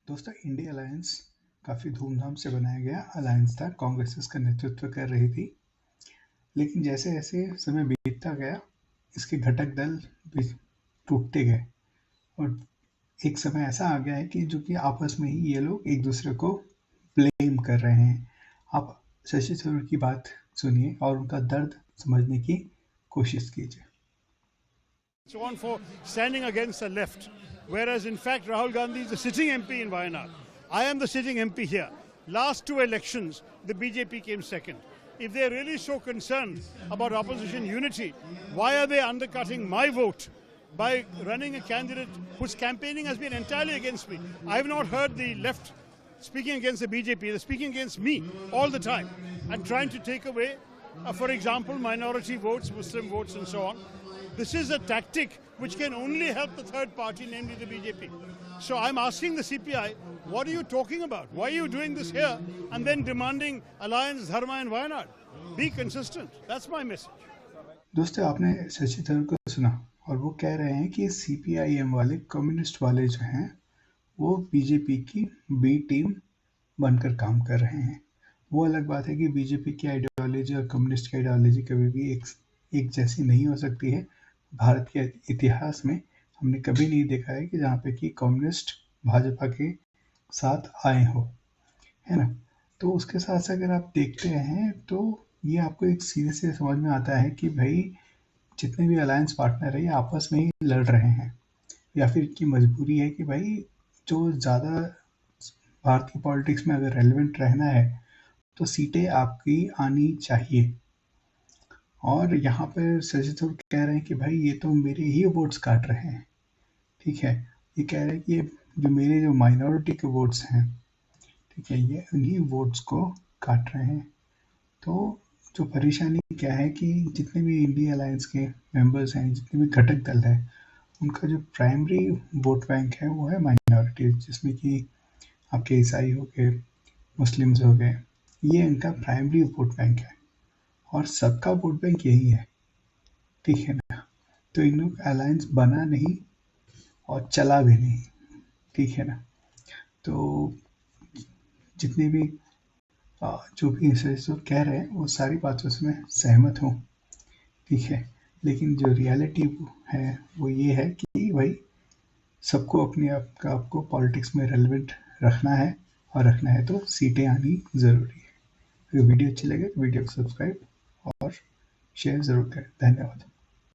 दोस्तों, India alliance काफ़ी धूमधाम से बनाया गया अलायंस था। कांग्रेस इसका नेतृत्व कर रही थी, लेकिन जैसे जैसे समय बीतता गया इसके घटक दल भी टूटते गए और एक समय ऐसा आ गया है कि जो कि आपस में ही ये लोग एक दूसरे को ब्लेम कर रहे हैं। आप शशि थरूर की बात सुनिए और उनका दर्द समझने की कोशिश कीजिए। So on for standing against the left, whereas in fact Rahul Gandhi is the sitting MP in Wayanad. I am the sitting MP here. Last two elections, the BJP came second. If they are really so concerned about opposition unity, why are they undercutting my vote by running a candidate whose campaigning has been entirely against me? I have not heard the left speaking against the BJP. They're speaking against me all the time and trying to take away, for example, minority votes, Muslim votes and so on. This is a tactic which can only help the third party, namely the BJP. So I'm asking the CPI, what are you talking about? Why are you doing this here and then demanding alliance, dharma and Wayanad? Be consistent. That's my message. दोस्तों, आपने शशि थरूर को सुना और वो कह रहे हैं कि CPIM वाले, कम्युनिस्ट वाले जो हैं वो बीजेपी की बी टीम बनकर काम कर रहे हैं। वो अलग बात है कि बीजेपी की आइडियोलॉजी और कम्युनिस्ट की आइडियोलॉजी कभी भी एक जैसी नहीं हो सकती है। भारत के इतिहास में हमने कभी नहीं देखा है कि जहाँ पे कि कम्युनिस्ट भाजपा के साथ आए हो, है ना। तो उसके साथ से अगर आप देखते हैं तो ये आपको एक सीधे से समझ में आता है कि भाई जितने भी अलायंस पार्टनर है ये आपस में ही लड़ रहे हैं, या फिर इनकी मजबूरी है कि भाई जो ज़्यादा भारत की पॉलिटिक्स में अगर रेलेवेंट रहना है तो सीटें आपकी आनी चाहिए। और यहाँ पर शशि थरूर कह रहे हैं कि भाई ये तो मेरे ही वोट्स काट रहे हैं, ठीक है। ये कह रहे हैं कि ये जो माइनॉरिटी के वोट्स हैं, ठीक है, ये उन्हीं वोट्स को काट रहे हैं। तो जो परेशानी क्या है कि जितने भी इंडिया अलायंस के मेंबर्स हैं, जितने भी घटक दल है, उनका जो प्राइमरी वोट बैंक है वो है माइनॉरिटी, जिसमें कि आपके ईसाई हो गए, मुस्लिम्स हो गए, ये इनका प्राइमरी वोट बैंक है और सबका वोट बैंक यही है, ठीक है ना। तो इन लोग अलायंस बना नहीं और चला भी नहीं, ठीक है ना। तो जितने भी जो भी कह रहे हैं वो सारी बातों से मैं सहमत हूँ, ठीक है। लेकिन जो रियलिटी है वो ये है कि भाई सबको अपने आपको पॉलिटिक्स में रेलेवेंट रखना है, और रखना है तो सीटें आनी ज़रूरी है। अगर वीडियो अच्छी लगे तो वीडियो को सब्सक्राइब और शेयर ज़रूर करें। धन्यवाद।